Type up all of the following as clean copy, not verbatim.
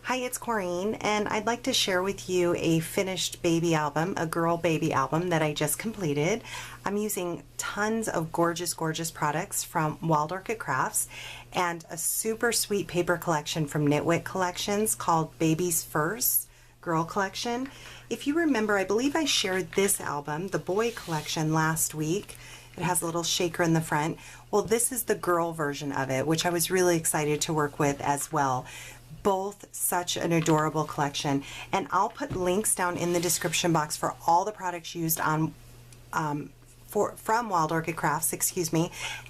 Hi, it's Corene, and I'd like to share with you a finished baby album, a girl baby album that I just completed. I'm using tons of gorgeous products from Wild Orchid Crafts and a super sweet paper collection from Knitwit Collections called Babies First Girl Collection. If you remember, I believe I shared this album, the boy collection, last week. It has a little shaker in the front. Well, this is the girl version of it, which I was really excited to work with as well. Both such an adorable collection, and I'll put links down in the description box for all the products used on from Wild Orchid Crafts,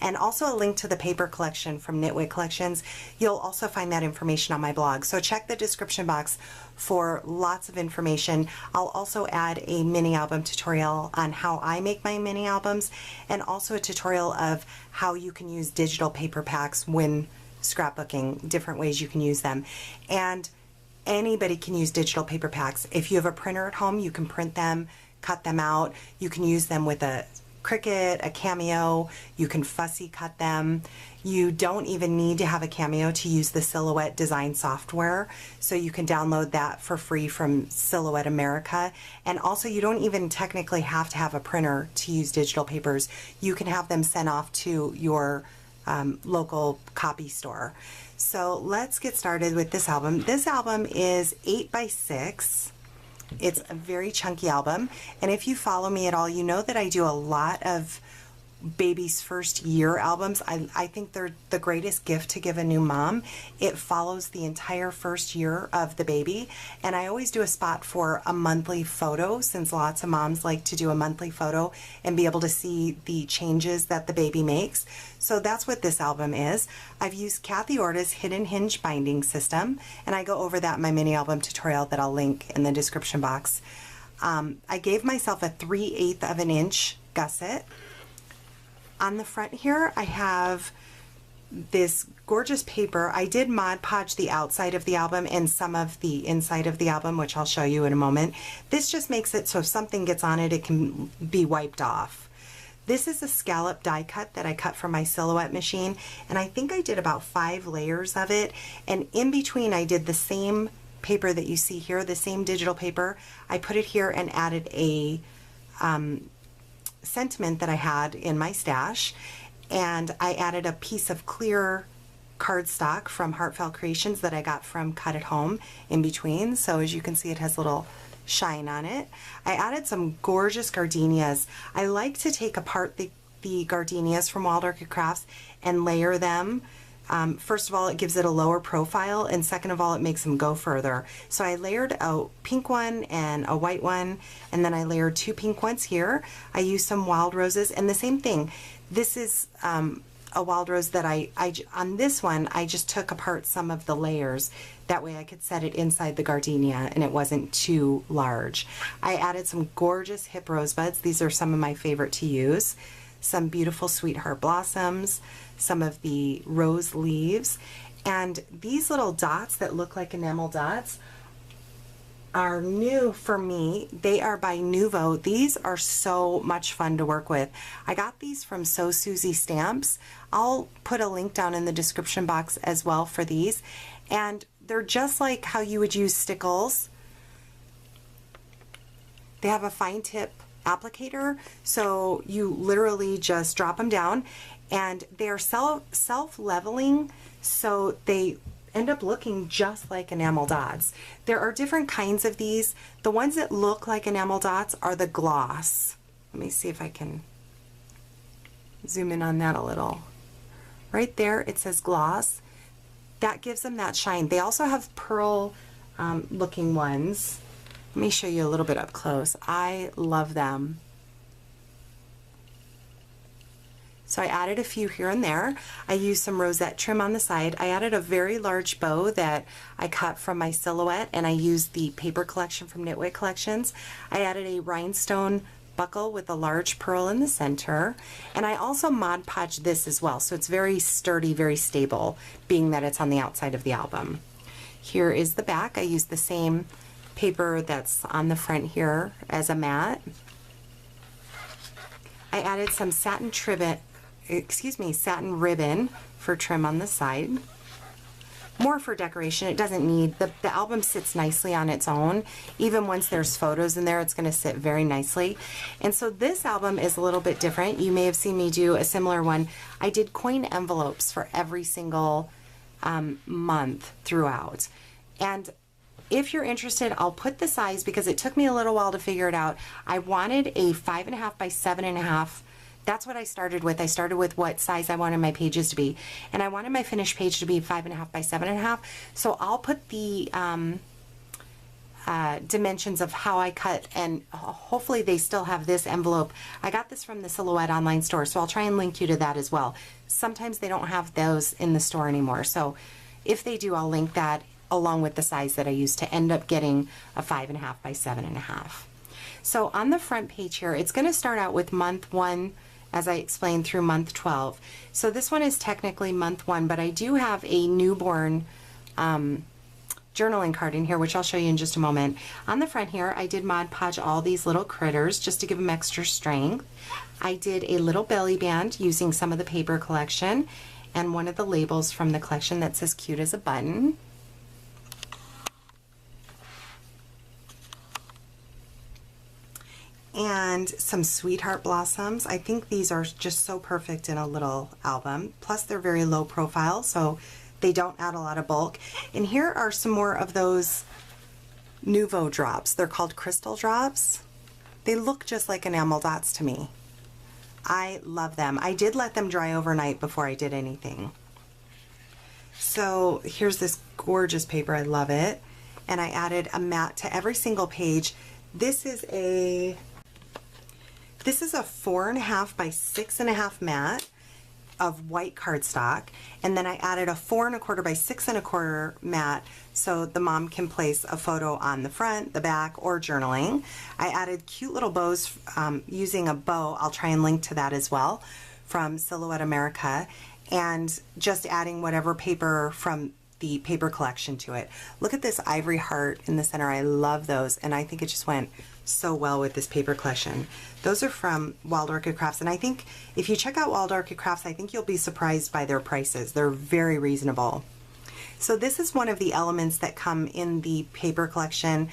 and also a link to the paper collection from Knitwit Collections. You'll also find that information on my blog, so check the description box for lots of information. I'll also add a mini album tutorial on how I make my mini albums, and also a tutorial of how you can use digital paper packs when scrapbooking, different ways you can use them. And anybody can use digital paper packs. If you have a printer at home, you can print them, cut them out. You can use them with a Cricut, a Cameo. You can fussy cut them. You don't even need to have a Cameo to use the Silhouette design software, so you can download that for free from Silhouette America. And also, you don't even technically have to have a printer to use digital papers. You can have them sent off to your local copy store. So let's get started with this album. This album is 8x6. It's a very chunky album, and if you follow me at all, you know that I do a lot of baby's first year albums. I think they're the greatest gift to give a new mom. It follows the entire first year of the baby, and I always do a spot for a monthly photo, since lots of moms like to do a monthly photo and be able to see the changes that the baby makes. So that's what this album is. I've used Kathy Orta's Hidden Hinge binding system, and I go over that in my mini album tutorial that I'll link in the description box. I gave myself a 3/8 of an inch gusset. On the front here, I have this gorgeous paper. I did Mod Podge the outside of the album and some of the inside of the album, which I'll show you in a moment. This just makes it so if something gets on it, it can be wiped off. This is a scallop die cut that I cut from my Silhouette machine, and I think I did about 5 layers of it, and in between I did the same paper that you see here, the same digital paper. I put it here and added a sentiment that I had in my stash, and I added a piece of clear cardstock from Heartfelt Creations that I got from Cut at Home in between, so as you can see it has a little shine on it. I added some gorgeous gardenias. I like to take apart the gardenias from Wild Orchid Crafts and layer them. First of all, it gives it a lower profile, and second of all, it makes them go further. So I layered a pink one and a white one, and then I layered 2 pink ones here. I used some wild roses, and the same thing. This is a wild rose that on this one, I just took apart some of the layers. That way I could set it inside the gardenia and it wasn't too large. I added some gorgeous hip rosebuds. These are some of my favorite to use. Some beautiful sweetheart blossoms, some of the rose leaves, and these little dots that look like enamel dots are new for me. They are by Nuvo. These are so much fun to work with. I got these from So Susie Stamps. I'll put a link down in the description box as well for these, and they're just like how you would use stickles. They have a fine tip applicator, so you literally just drop them down, and they're self-leveling, so they end up looking just like enamel dots. There are different kinds of these. The ones that look like enamel dots are the gloss. Let me see if I can zoom in on that a little. Right there it says gloss. That gives them that shine. They also have pearl looking ones. Let me show you a little bit up close. I love them. So I added a few here and there. I used some rosette trim on the side. I added a very large bow that I cut from my Silhouette, and I used the paper collection from Knitwit Collections. I added a rhinestone buckle with a large pearl in the center, and I also Mod Podged this as well, so it's very sturdy, very stable, being that it's on the outside of the album. Here is the back. I used the same paper that's on the front here as a mat. I added some satin ribbon for trim on the side. more for decoration. It doesn't need, the album sits nicely on its own. Even once there's photos in there, it's going to sit very nicely. And so this album is a little bit different. You may have seen me do a similar one. I did coin envelopes for every single month throughout. And if you're interested, I'll put the size, because it took me a little while to figure it out. I wanted a 5.5 by 7.5. That's what I started with. I started with what size I wanted my pages to be. And I wanted my finished page to be 5.5 by 7.5. So I'll put the dimensions of how I cut, and hopefully they still have this envelope. I got this from the Silhouette online store, so I'll try and link you to that as well. Sometimes they don't have those in the store anymore. So if they do, I'll link that along with the size that I used to end up getting a 5.5 by 7.5. So on the front page here, it's going to start out with month 1, as I explained, through month 12. So this one is technically month 1, but I do have a newborn journaling card in here, which I'll show you in just a moment. On the front here, I did Mod Podge all these little critters just to give them extra strength. I did a little belly band using some of the paper collection and one of the labels from the collection that says cute as a button. And some sweetheart blossoms. I think these are just so perfect in a little album. Plus they're very low profile, so they don't add a lot of bulk. And here are some more of those Nouveau drops. They're called crystal drops. They look just like enamel dots to me. I love them. I did let them dry overnight before I did anything. So here's this gorgeous paper. I love it. And I added a mat to every single page. This is a 4.5 by 6.5 mat of white cardstock, and then I added a 4.25 by 6.25 mat so the mom can place a photo on the front, the back, or journaling. I added cute little bows using a bow. I'll try and link to that as well from Silhouette America, and just adding whatever paper from the paper collection to it. Look at this ivory heart in the center. I love those, and I think it just went so well with this paper collection. Those are from Wild Orchid Crafts, and I think if you check out Wild Orchid Crafts, I think you'll be surprised by their prices. They're very reasonable. So this is one of the elements that come in the paper collection.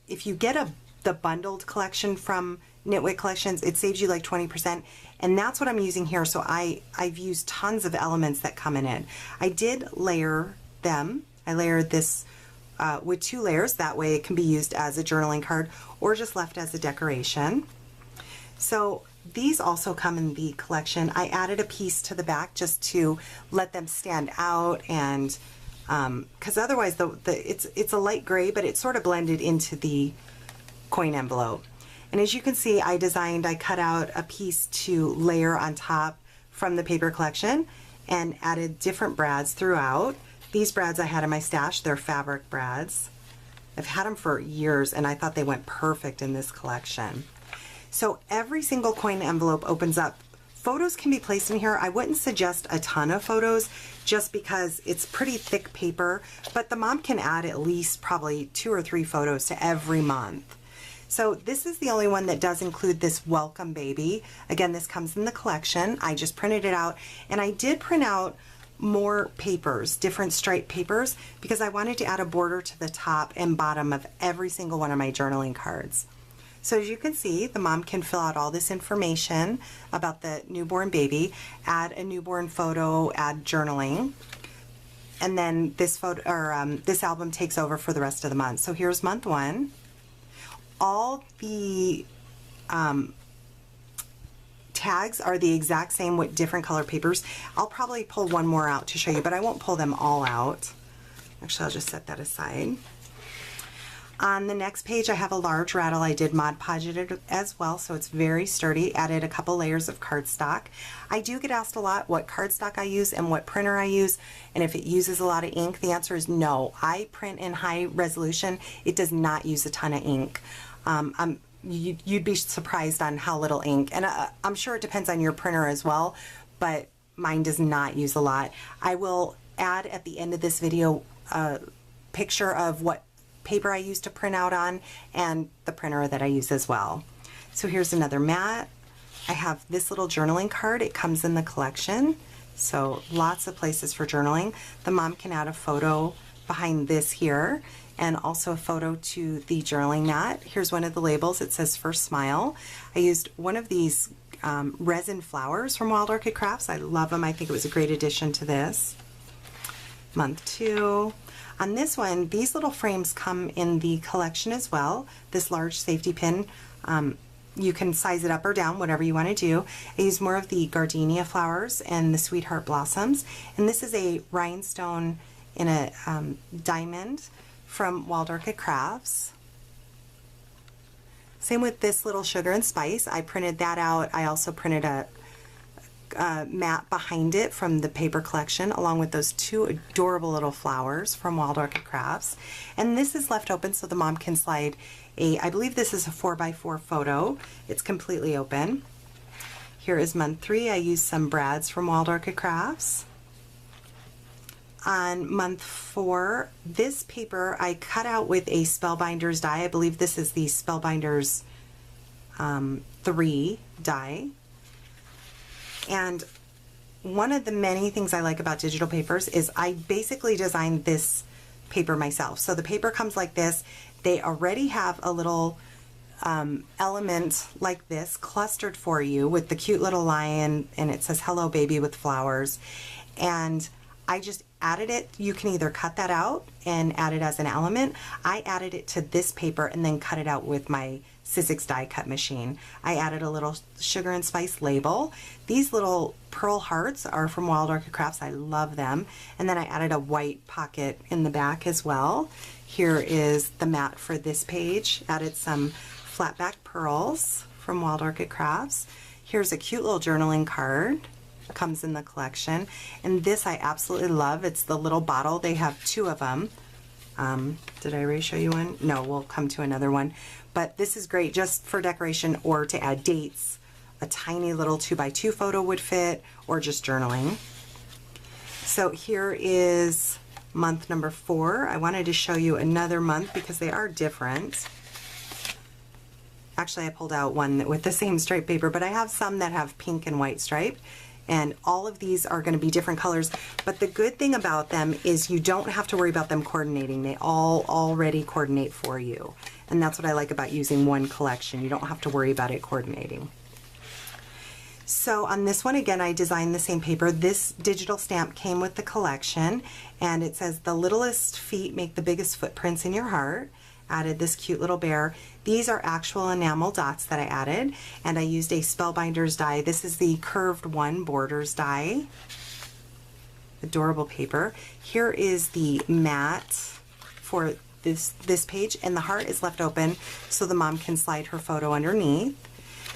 If you get the bundled collection from Knitwit Collections, it saves you like 20%, and that's what I'm using here. So I've used tons of elements that come in it. I did layer them. I layered this with 2 layers. That way it can be used as a journaling card or just left as a decoration. So these also come in the collection. I added a piece to the back just to let them stand out, and because otherwise it's a light gray, but it sort of blended into the coin envelope. And as you can see, I cut out a piece to layer on top from the paper collection and added different brads throughout. These brads I had in my stash. They're fabric brads. I've had them for years, and I thought they went perfect in this collection. So every single coin envelope opens up. Photos can be placed in here. I wouldn't suggest a ton of photos just because it's pretty thick paper, but the mom can add at least probably 2 or 3 photos to every month. So this is the only one that does include this welcome baby. Again, this comes in the collection. I just printed it out, and I did print out more papers, different striped papers, because I wanted to add a border to the top and bottom of every single one of my journaling cards. So as you can see, the mom can fill out all this information about the newborn baby, add a newborn photo, add journaling, and then this photo or this album takes over for the rest of the month. So here's month 1. All the tags are the exact same with different color papers. I'll probably pull one more out to show you, but I won't pull them all out. Actually, I'll just set that aside. On the next page, I have a large rattle. I did Mod Podge it as well, so it's very sturdy. Added a couple layers of cardstock. I do get asked a lot what cardstock I use and what printer I use, and if it uses a lot of ink. The answer is no. I print in high resolution. It does not use a ton of ink. You'd be surprised on how little ink, and I'm sure it depends on your printer as well, but mine does not use a lot. I will add at the end of this video a picture of what paper I use to print out on and the printer that I use as well. So here's another mat. I have this little journaling card. It comes in the collection. So lots of places for journaling. The mom can add a photo behind this here, and also a photo to the journaling mat. Here's one of the labels. It says First Smile. I used one of these resin flowers from Wild Orchid Crafts. I love them. I think it was a great addition to this. Month 2. On this one, these little frames come in the collection as well. This large safety pin, you can size it up or down, whatever you want to do. I use more of the gardenia flowers and the sweetheart blossoms. And this is a rhinestone in a diamond from Wild Orchid Crafts. Same with this little sugar and spice. I printed that out. I also printed a mat behind it from the paper collection, along with those 2 adorable little flowers from Wild Orchid Crafts. And this is left open so the mom can slide I believe this is a 4x4 photo. It's completely open. Here is month 3. I used some brads from Wild Orchid Crafts. On month 4, this paper I cut out with a Spellbinders die. I believe this is the Spellbinders 3 die. And one of the many things I like about digital papers is I basically designed this paper myself. So the paper comes like this. They already have a little element like this clustered for you with the cute little lion, and it says Hello Baby with flowers. And I just added it. You can either cut that out and add it as an element. I added it to this paper and then cut it out with my Sizzix die cut machine. I added a little sugar and spice label. These little pearl hearts are from Wild Orchid Crafts. I love them. And then I added a white pocket in the back as well. Here is the mat for this page. Added some flat back pearls from Wild Orchid Crafts. Here's a cute little journaling card. Comes in the collection. And this I absolutely love. It's the little bottle. They have 2 of them. Did I already show you one? No, we'll come to another one. But this is great just for decoration or to add dates. A tiny little 2x2 photo would fit, or just journaling. So here is month number 4. I wanted to show you another month because they are different. Actually, I pulled out one with the same stripe paper, but I have some that have pink and white stripe. And all of these are going to be different colors, but the good thing about them is you don't have to worry about them coordinating. They all already coordinate for you, and that's what I like about using one collection. You don't have to worry about it coordinating. So on this one, again, I designed the same paper. This digital stamp came with the collection, and it says the littlest feet make the biggest footprints in your heart. Added this cute little bear. These are actual enamel dots that I added, and I used a Spellbinders die. This is the curved 1 borders die. Adorable paper. Here is the mat for this page, and the heart is left open so the mom can slide her photo underneath.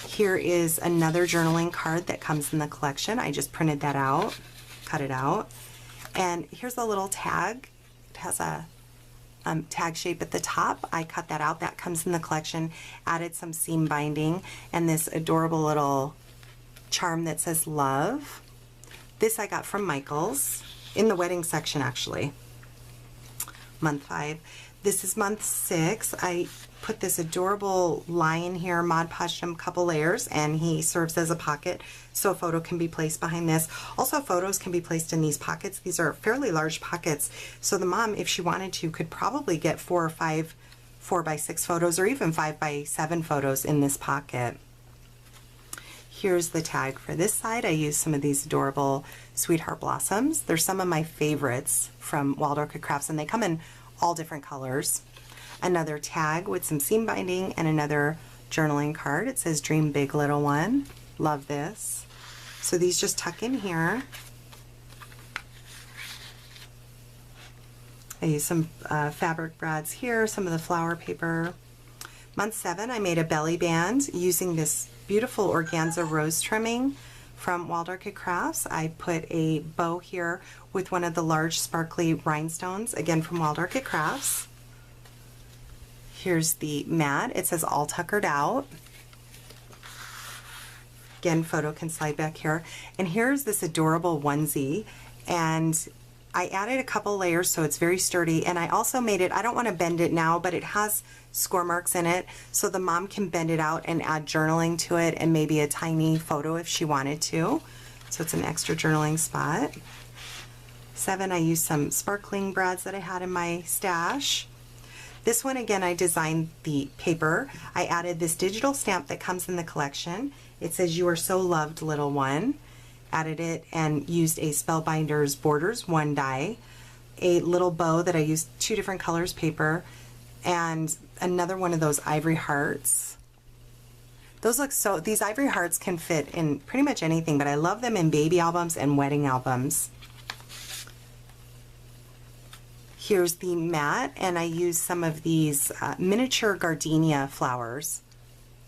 Here is another journaling card that comes in the collection. I just printed that out, cut it out. And here's a little tag. It has a tag shape at the top. I cut that out. That comes in the collection. Added some seam binding and this adorable little charm that says love. This I got from Michael's in the wedding section, actually. Month 5. This is month 6. I put this adorable lion here, Mod Podged him a couple layers, and he serves as a pocket, so a photo can be placed behind this. Also, photos can be placed in these pockets. These are fairly large pockets, so the mom, if she wanted to, could probably get 4 or 5 4x6 photos, or even 5x7 photos in this pocket. Here's the tag for this side. I used some of these adorable sweetheart blossoms. They're some of my favorites from Wild Orchid Crafts, and they come in all different colors. Another tag with some seam binding and another journaling card. It says Dream Big Little One. Love this. So these just tuck in here. I used some fabric brads here, some of the flower paper. Month 7, I made a belly band using this beautiful organza rose trimming from Wild Orchid Crafts. I put a bow here with one of the large sparkly rhinestones, again from Wild Orchid Crafts. Here's the mat. It says all tuckered out. Again, photo can slide back here. And here's this adorable onesie, and I added a couple layers so it's very sturdy, and I also made it, I don't want to bend it now, but it has score marks in it, so the mom can bend it out and add journaling to it and maybe a tiny photo if she wanted to. so it's an extra journaling spot. 7, I used some sparkling brads that I had in my stash. This one, again, I designed the paper. I added this digital stamp that comes in the collection. It says, "You are so loved, little one." Added it and used a Spellbinder's Borders 1 die, a little bow that I used 2 different colors paper, and another one of those ivory hearts. Those look so, these ivory hearts can fit in pretty much anything, but I love them in baby albums and wedding albums. Here's the mat, and I used some of these miniature gardenia flowers.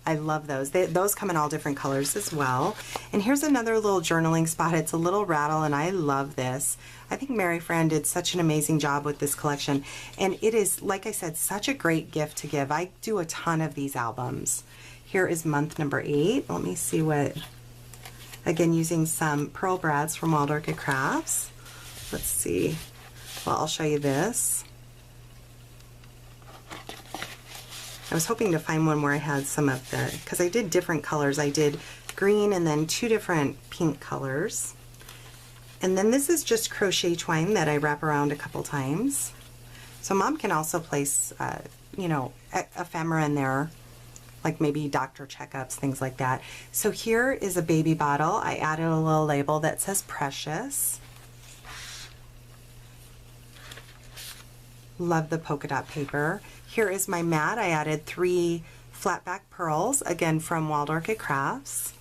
I love those. Those come in all different colors as well. And here's another little journaling spot. It's a little rattle, and I love this. I think Mary Fran did such an amazing job with this collection. And it is, like I said, such a great gift to give. I do a ton of these albums. Here is month number 8. Let me see what, again, using some pearl brads from Wild Orchid Crafts. Let's see. Well, I'll show you this. I was hoping to find one where I had some of the, because I did different colors. I did green and then 2 different pink colors. And then this is just crochet twine that I wrap around a couple times. So Mom can also place, you know, ephemera in there, like maybe doctor checkups, things like that. So here is a baby bottle. I added a little label that says Precious. Love the polka dot paper. Here is my mat. I added 3 flat back pearls, again from Wild Orchid Crafts.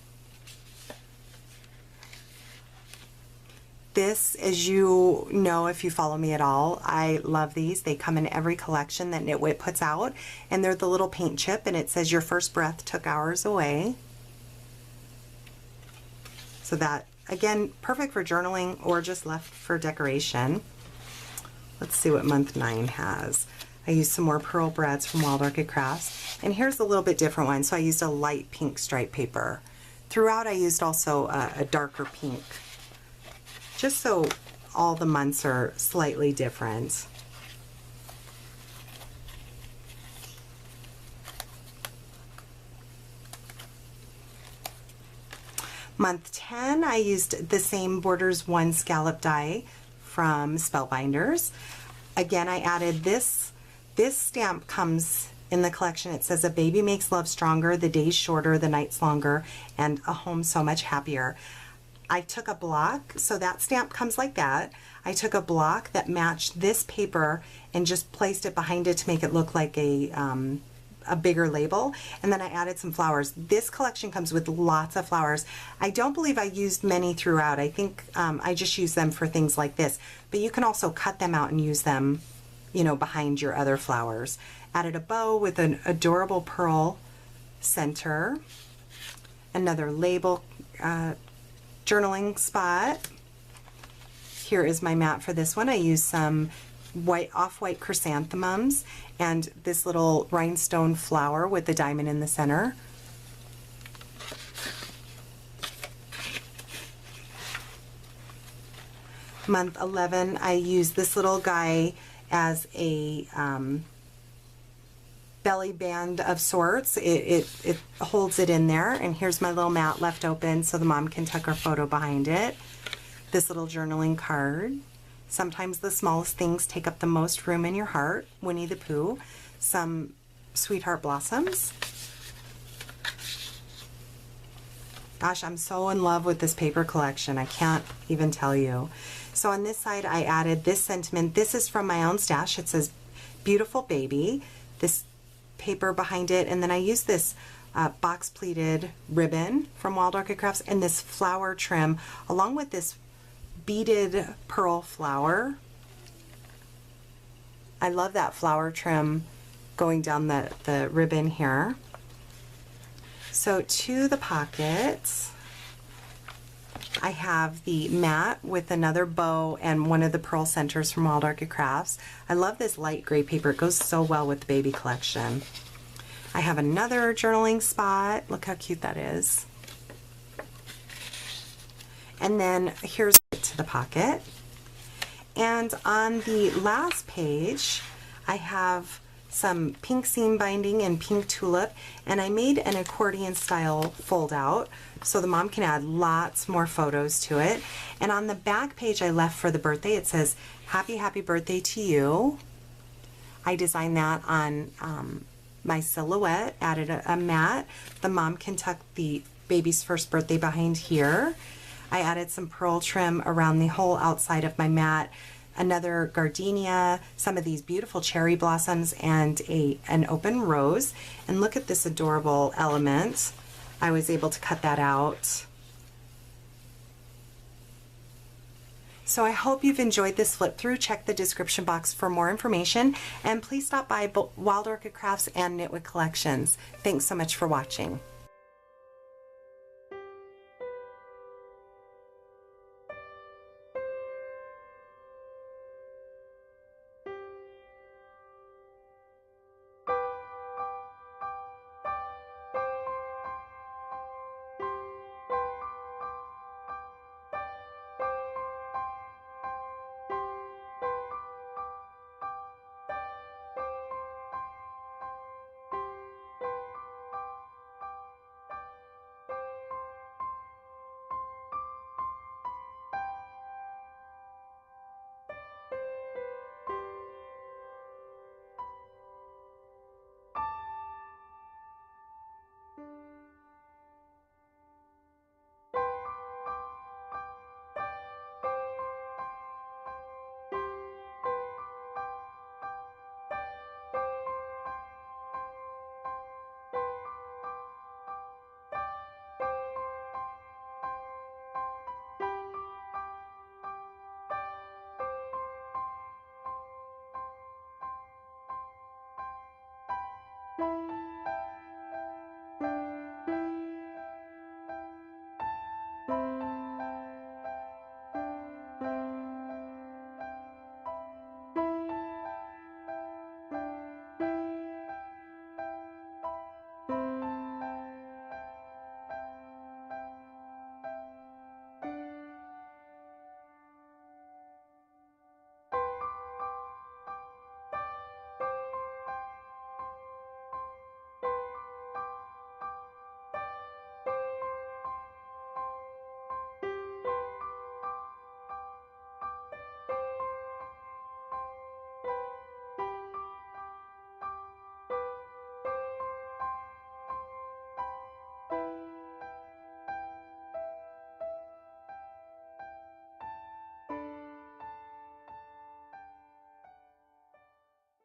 This, as you know if you follow me at all, I love these. They come in every collection that Knitwit puts out, and they're the little paint chip, and it says, "Your first breath took hours away." So that, again, perfect for journaling or just left for decoration. Let's see what month 9 has. I used some more pearl brads from Wild Orchid Crafts. And here's a little bit different one. So I used a light pink stripe paper. Throughout I used also a darker pink, just so all the months are slightly different. Month 10, I used the same Borders 1 scallop die from Spellbinders. Again, I added this. This stamp comes in the collection. It says, "A baby makes love stronger, the days shorter, the nights longer, and a home so much happier." I took a block, so that stamp comes like that. I took a block that matched this paper and just placed it behind it to make it look like a bigger label, and then I added some flowers. This collection comes with lots of flowers. I don't believe I used many throughout. I think I just used them for things like this, but you can also cut them out and use them, you know, behind your other flowers. Added a bow with an adorable pearl center, another label journaling spot. Here is my mat for this one. I used some off-white chrysanthemums and this little rhinestone flower with the diamond in the center. Month 11, I used this little guy as a belly band of sorts. It holds it in there, and here's my little mat left open so the mom can tuck her photo behind it. This little journaling card. Sometimes the smallest things take up the most room in your heart. Winnie the Pooh. Some Sweetheart Blossoms. Gosh, I'm so in love with this paper collection. I can't even tell you. So on this side, I added this sentiment. This is from my own stash. It says, "Beautiful Baby." This paper behind it. And then I used this box pleated ribbon from Wild Orchid Crafts and this flower trim along with this beaded pearl flower. I love that flower trim going down the ribbon here. So to the pockets, I have the mat with another bow and one of the pearl centers from Wild Orchid Crafts. I love this light gray paper. It goes so well with the baby collection. I have another journaling spot. Look how cute that is. And then here's to the pocket. And on the last page, I have some pink seam binding and pink tulip, and I made an accordion style fold out so the mom can add lots more photos to it. And on the back page I left for the birthday, it says, "Happy, happy birthday to you." I designed that on my silhouette, added a mat. The mom can tuck the baby's first birthday behind here. I added some pearl trim around the whole outside of my mat, another gardenia, some of these beautiful cherry blossoms, and an open rose. And look at this adorable element. I was able to cut that out. So I hope you've enjoyed this flip through. Check the description box for more information, and please stop by Wild Orchid Crafts and Knitweed Collections. Thanks so much for watching.